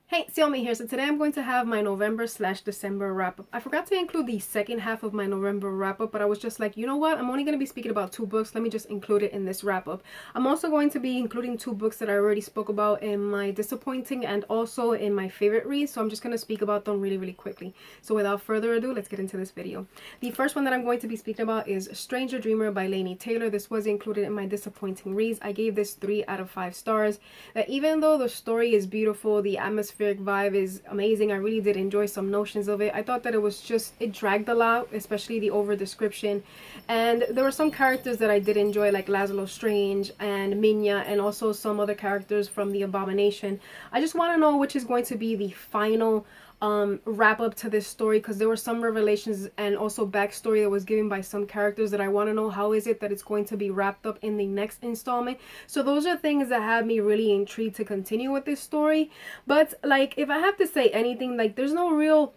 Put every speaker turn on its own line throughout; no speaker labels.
Hey, Xiomy here. So today I'm going to have my November/December wrap up. I forgot to include the second half of my November wrap up, but I was just like, you know what? I'm only going to be speaking about 2 books. Let me just include it in this wrap up. I'm also going to be including 2 books that I already spoke about in my disappointing and also in my favorite reads. So I'm just going to speak about them really quickly. So without further ado, let's get into this video. The first one that I'm going to be speaking about is Stranger Dreamer by Laini Taylor. This was included in my disappointing reads. I gave this 3 out of 5 stars. That even though the story is beautiful, the atmospheric vibe is amazing. I really did enjoy some notions of it. I thought that it dragged a lot, especially the over description. And there were some characters that I did enjoy, like Lazlo Strange and Minya, and also some other characters from the Abomination. I just want to know which is going to be the final wrap up to this story, because there were some revelations and also backstory that was given by some characters that I want to know how is it that it's going to be wrapped up in the next installment. So those are things that have me really intrigued to continue with this story. But like, if I have to say anything, like there's no real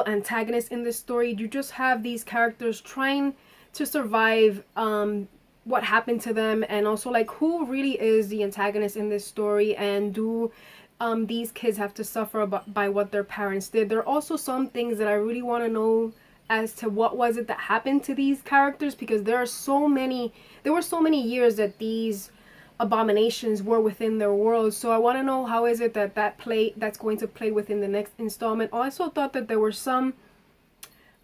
antagonist in this story. You just have these characters trying to survive what happened to them, and also like who really is the antagonist in this story, and do these kids have to suffer by what their parents did. There are also some things that I really want to know as to what was it that happened to these characters, because there were so many years that these abominations were within their world. So I want to know how is it that's going to play within the next installment. I also thought that there were some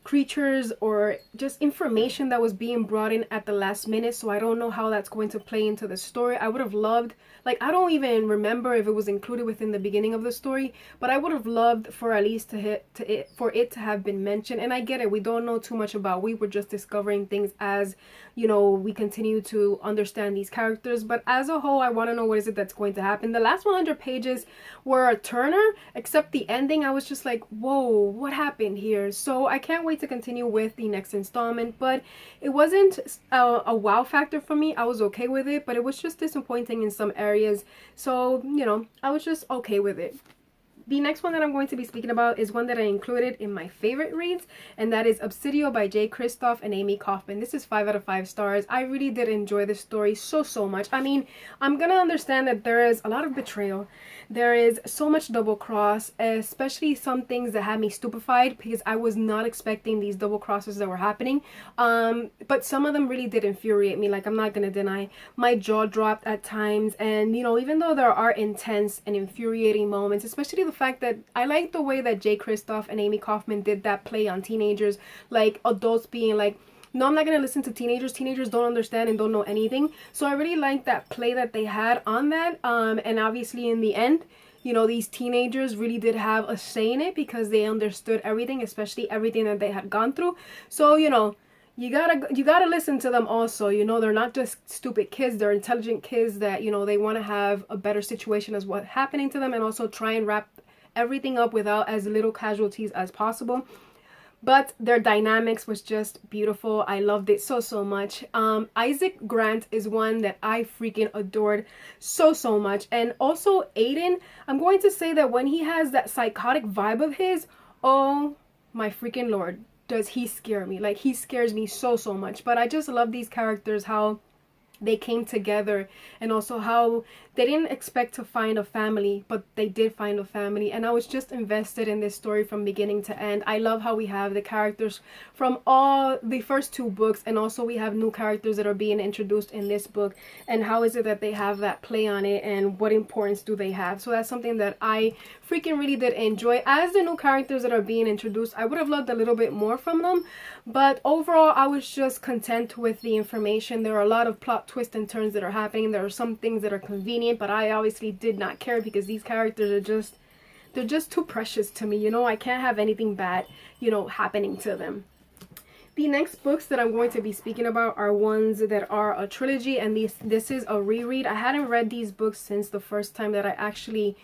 creatures or just information that was being brought in at the last minute, so I don't know how that's going to play into the story. I would have loved, like, I don't even remember if it was included within the beginning of the story, but I would have loved for at least for it to have been mentioned. And I get it, we don't know too much about, we were just discovering things as, you know, we continue to understand these characters. But as a whole, I want to know what is it that's going to happen. The last 100 pages were a turner, except the ending. I was just like, whoa, what happened here? So I can't wait to continue with the next installment. But it wasn't a wow factor for me. I was okay with it, but it was just disappointing in some areas. So, you know, I was just okay with it. The next one that I'm going to be speaking about is one that I included in my favorite reads, and that is Obsidian by Jay Kristoff and Amy Kaufman. This is 5 out of 5 stars. I really did enjoy this story so much. I mean, I'm gonna understand that there is a lot of betrayal. There is so much double cross, especially some things that had me stupefied, because I was not expecting these double crosses that were happening. But some of them really did infuriate me. Like, I'm not gonna deny, my jaw dropped at times. And you know, even though there are intense and infuriating moments, especially the fact that I like the way that Jay Kristoff and Amy Kaufman did that play on teenagers, like adults being like, no, I'm not going to listen to teenagers. Teenagers don't understand and don't know anything. So I really like that play that they had on that. And obviously in the end, you know, these teenagers really did have a say in it, because they understood everything, especially everything that they had gone through. So, you know, you gotta listen to them also. You know, they're not just stupid kids, they're intelligent kids that, you know, they want to have a better situation as what's happening to them, and also try and wrap everything up without as little casualties as possible. But their dynamics was just beautiful. I loved it so much. Isaac Grant is one that I freaking adored so much. And also Aiden, I'm going to say that when he has that psychotic vibe of his, oh my freaking lord, does he scare me. Like, he scares me so much. But I just love these characters, how they came together, and also how they didn't expect to find a family, but they did find a family. And I was just invested in this story from beginning to end. I love how we have the characters from all the first 2 books, and also we have new characters that are being introduced in this book, and how is it that they have that play on it, and what importance do they have. So that's something that I freaking really did enjoy. As the new characters that are being introduced, I would have loved a little bit more from them, but overall I was just content with the information. There are a lot of plot twists and turns that are happening. There are some things that are convenient, but I obviously did not care, because these characters are they're just too precious to me. You know, I can't have anything bad, you know, happening to them. The next books that I'm going to be speaking about are ones that are a trilogy, and this is a reread. I hadn't read these books since the first time that I actually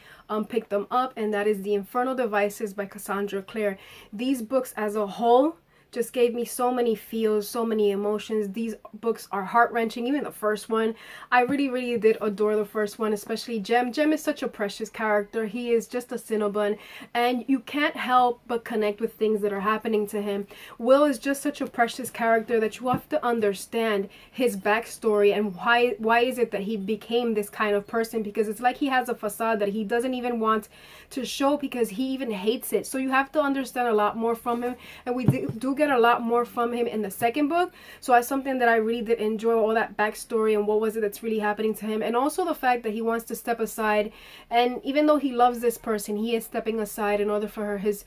picked them up, and that is the Infernal Devices by Cassandra Clare. These books as a whole just gave me so many feels, so many emotions. These books are heart-wrenching. Even the first one, I really, really did adore the first one, especially Jem. Jem is such a precious character. He is just a Cinnabon, and you can't help but connect with things that are happening to him. Will is just such a precious character that you have to understand his backstory and why is it that he became this kind of person, because it's like he has a facade that he doesn't even want to show because he even hates it. So you have to understand a lot more from him, and we do get a lot more from him in the second book. So that's something that I really did enjoy, all that backstory and what was it that's really happening to him, and also the fact that he wants to step aside, and even though he loves this person, he is stepping aside in order for his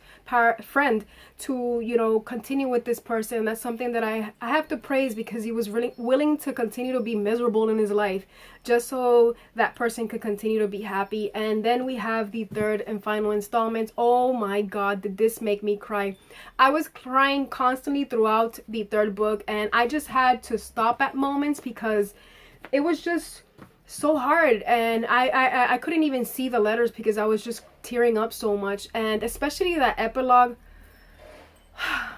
friend to, you know, continue with this person. And that's something that I have to praise, because he was really willing to continue to be miserable in his life just so that person could continue to be happy. And then we have the third and final installment. Oh my god, did this make me cry. I was crying constantly throughout the third book, and I just had to stop at moments because it was just so hard, and I couldn't even see the letters because I was just tearing up so much. And especially that epilogue,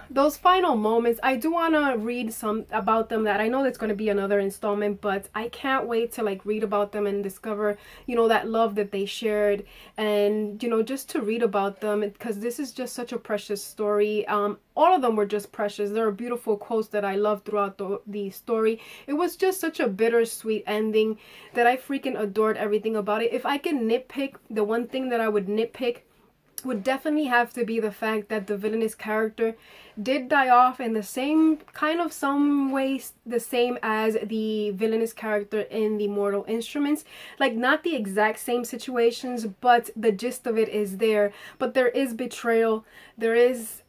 those final moments, I do want to read some about them. That I know that's going to be another installment, but I can't wait to like read about them and discover, you know, that love that they shared, and you know, just to read about them, because this is just such a precious story. All of them were just precious. There are beautiful quotes that I loved throughout the story. It was just such a bittersweet ending that I freaking adored everything about it. If I can nitpick, the one thing that I would nitpick would definitely have to be the fact that the villainous character did die off in the same kind of some ways the same as the villainous character in the Mortal Instruments. Like, not the exact same situations, but the gist of it is there. But there is betrayal. There is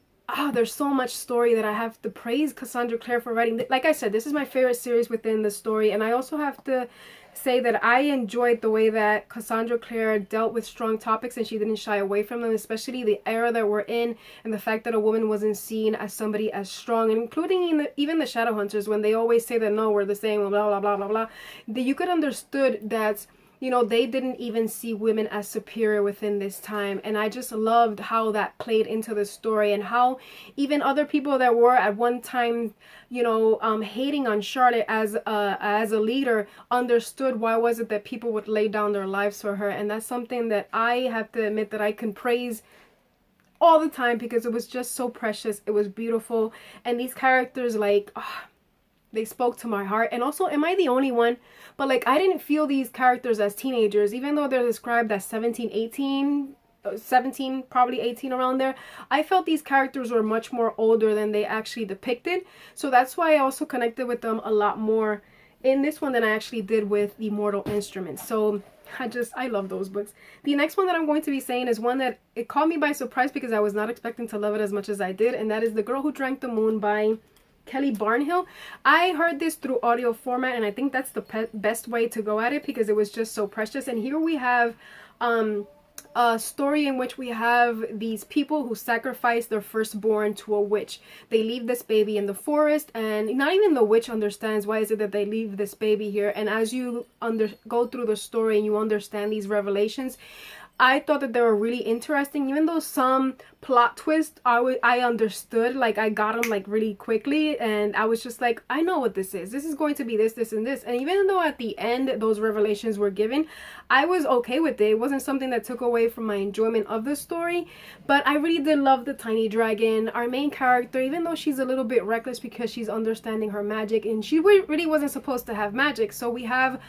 there's so much story that I have to praise Cassandra Clare for writing. Like I said, this is my favorite series within the story, and I also have to say that I enjoyed the way that Cassandra Clare dealt with strong topics and she didn't shy away from them, especially the era that we're in and the fact that a woman wasn't seen as somebody as strong, and including even the Shadowhunters, when they always say that no, we're the same, blah blah blah blah blah, you could understood that, you know, they didn't even see women as superior within this time. And I just loved how that played into the story, and how even other people that were at one time, you know, hating on Charlotte as a leader understood why was it that people would lay down their lives for her. And that's something that I have to admit that I can praise all the time, because it was just so precious. It was beautiful, and these characters, like, they spoke to my heart. And also, am I the only one? But like, I didn't feel these characters as teenagers, even though they're described as 17, 18, 17, probably 18, around there. I felt these characters were much more older than they actually depicted. So that's why I also connected with them a lot more in this one than I actually did with the Mortal Instruments. So I love those books. The next one that I'm going to be saying is one that it caught me by surprise, because I was not expecting to love it as much as I did. And that is The Girl Who Drank the Moon by Kelly Barnhill. I heard this through audio format, and I think that's the best way to go at it, because it was just so precious. And here we have a story in which we have these people who sacrifice their firstborn to a witch. They leave this baby in the forest, and not even the witch understands why is it that they leave this baby here. And as you go through the story and you understand these revelations, I thought that they were really interesting. Even though some plot twist I understood, like I got them like really quickly, and I was just like, I know what this is. This is going to be this, this, and this. And even though at the end those revelations were given, I was okay with it. It wasn't something that took away from my enjoyment of the story. But I really did love the tiny dragon, our main character, even though she's a little bit reckless because she's understanding her magic, and she really wasn't supposed to have magic. So we have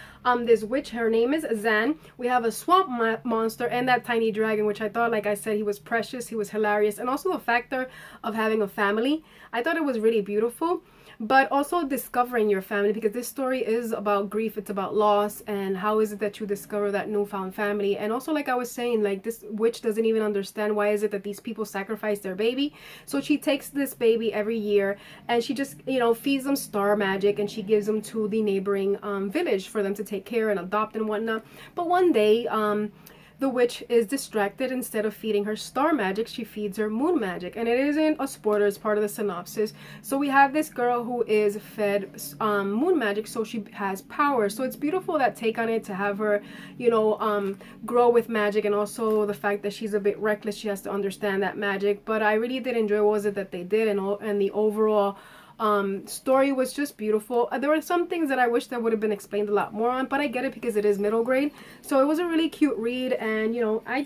this witch, her name is Zan. We have a swamp monster, and that tiny dragon, which I thought, like I said, he was precious, he was hilarious. And also the factor of having a family, I thought it was really beautiful. But also discovering your family, because this story is about grief, it's about loss, and how is it that you discover that newfound family. And also, like I was saying, like, this witch doesn't even understand why is it that these people sacrifice their baby. So she takes this baby every year, and she just, you know, feeds them star magic, and she gives them to the neighboring village for them to take care and adopt and whatnot. But one day, the witch is distracted. Instead of feeding her star magic, she feeds her moon magic. And it isn't a spoiler, it's part of the synopsis. So we have this girl who is fed moon magic, so she has power. So it's beautiful, that take on it, to have her, you know, grow with magic, and also the fact that she's a bit reckless. She has to understand that magic. But I really did enjoy what was it that they did, and the overall story was just beautiful. There were some things that I wish that would have been explained a lot more on, but I get it because it is middle grade. So it was a really cute read, and you know, I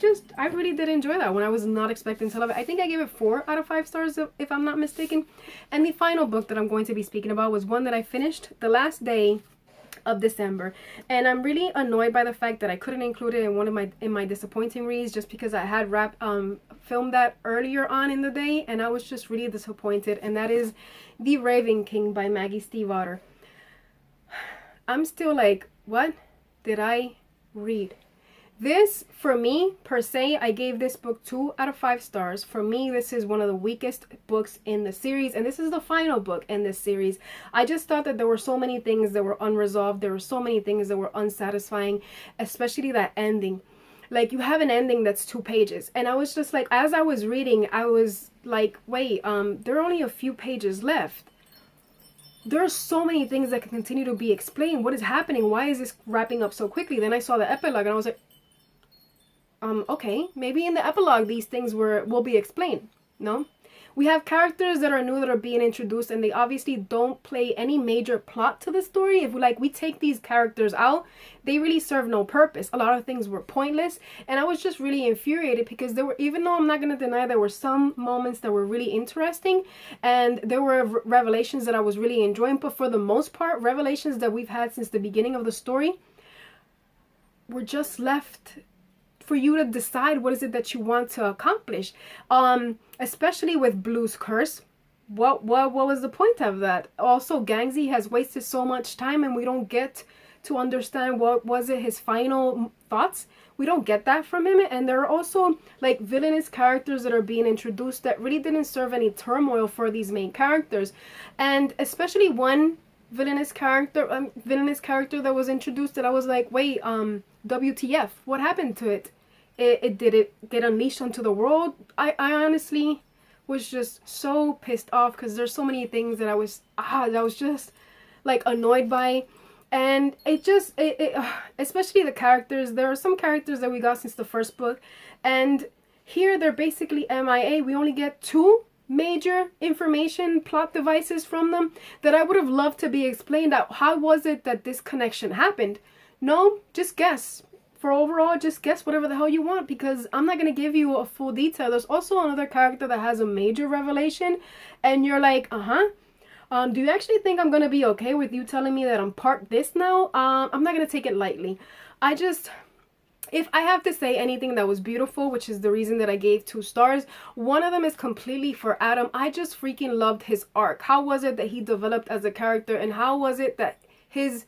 really did enjoy that when I was not expecting to love it. I think I gave it 4 out of 5 stars if I'm not mistaken. And the final book that I'm going to be speaking about was one that I finished the last day of December, and I'm really annoyed by the fact that I couldn't include it in one of my disappointing reads, just because I had filmed that earlier on in the day, and I was just really disappointed. And that is The Raven King by Maggie Stiefvater. I'm still like, what did I read? This, for me, per se, I gave this book 2 out of 5 stars. For me, this is one of the weakest books in the series, and this is the final book in this series. I just thought that there were so many things that were unresolved. There were so many things that were unsatisfying, especially that ending. Like, you have an ending that's 2 pages, and I was just like, as I was reading, I was like, wait, there are only a few pages left. There are so many things that can continue to be explained. What is happening? Why is this wrapping up so quickly? Then I saw the epilogue, and I was like, okay, maybe in the epilogue these things will be explained. No, we have characters that are new, that are being introduced, and they obviously don't play any major plot to the story. If we take these characters out, they really serve no purpose. A lot of things were pointless, and I was just really infuriated, because there were, even though I'm not going to deny, there were some moments that were really interesting, and there were revelations that I was really enjoying, but for the most part, revelations that we've had since the beginning of the story were just left for you to decide what is it that you want to accomplish. Especially with Blue's curse. What was the point of that? Also, Gangzy has wasted so much time, and we don't get to understand what was it, his final thoughts. We don't get that from him. And there are also like villainous characters that are being introduced that really didn't serve any turmoil for these main characters. And especially one villainous character that was introduced that I was like, wait, WTF, what happened to it? It did it get unleashed onto the world? I honestly was just so pissed off, because there's so many things that I was just like annoyed by. And especially the characters. There are some characters that we got since the first book, and here they're basically MIA. We only get 2 major information plot devices from them that I would have loved to be explained out. How was it that this connection happened? No, just guess. For overall, just guess whatever the hell you want, because I'm not going to give you a full detail. There's also another character that has a major revelation, and you're like, do you actually think I'm going to be okay with you telling me that I'm part this now? I'm not going to take it lightly. If I have to say anything that was beautiful, which is the reason that I gave 2 stars, one of them is completely for Adam. I just freaking loved his arc. How was it that he developed as a character, and how was it that his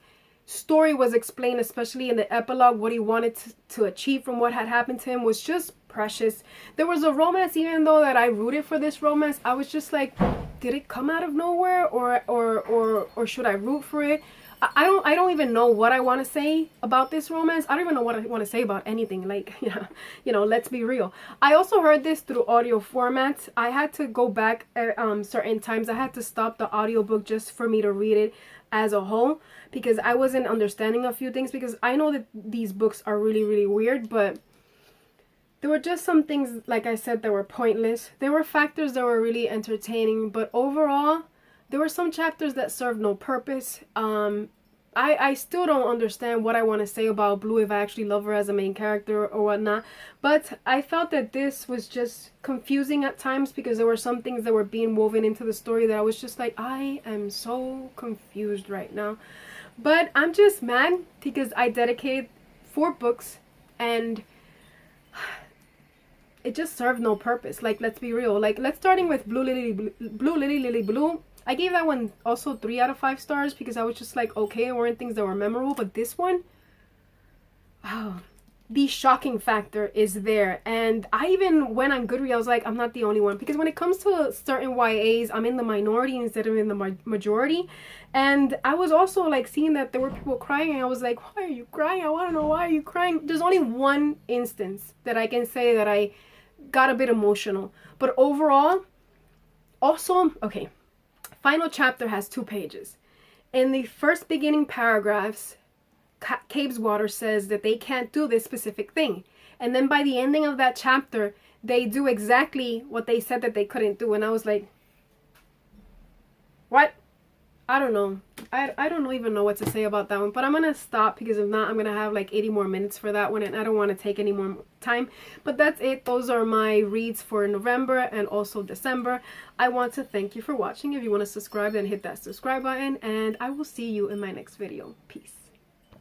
story was explained, especially in the epilogue? What he wanted to achieve from what had happened to him was just precious. There was a romance, even though that I rooted for this romance, I was just like, did it come out of nowhere, or should I root for it? I don't even know what I want to say about this romance. I don't even know what I want to say about anything. Like, yeah, you know, let's be real. I also heard this through audio format. I had to go back certain times. I had to stop the audiobook just for me to read it as a whole, because I wasn't understanding a few things, because I know that these books are really, really weird, but there were just some things, like I said, that were pointless. There were factors that were really entertaining, but overall, there were some chapters that served no purpose. I still don't understand what I want to say about Blue, if I actually love her as a main character or whatnot. But I felt that this was just confusing at times, because there were some things that were being woven into the story that I was just like, I am so confused right now. But I'm just mad because I dedicated 4 books and it just served no purpose. Like, let's be real. Like, let's starting with Blue Lily Blue. I gave that one also 3 out of 5 stars, because I was just like, okay, it weren't things that were memorable. But this one, oh, the shocking factor is there. And I even went on Goodreads, I was like, I'm not the only one, because when it comes to certain YAs, I'm in the minority instead of in the majority. And I was also like seeing that there were people crying, and I was like, why are you crying? I want to know, why are you crying? There's only one instance that I can say that I got a bit emotional, but overall, also, okay, final chapter has 2 pages. In the first beginning paragraphs, Cabe's Water says that they can't do this specific thing. And then by the ending of that chapter, they do exactly what they said that they couldn't do. And I was like, what? I don't know. I don't even know what to say about that one. But I'm going to stop, because if not, I'm going to have like 80 more minutes for that one. And I don't want to take any more time. But that's it. Those are my reads for November and also December. I want to thank you for watching. If you want to subscribe, then hit that subscribe button. And I will see you in my next video. Peace.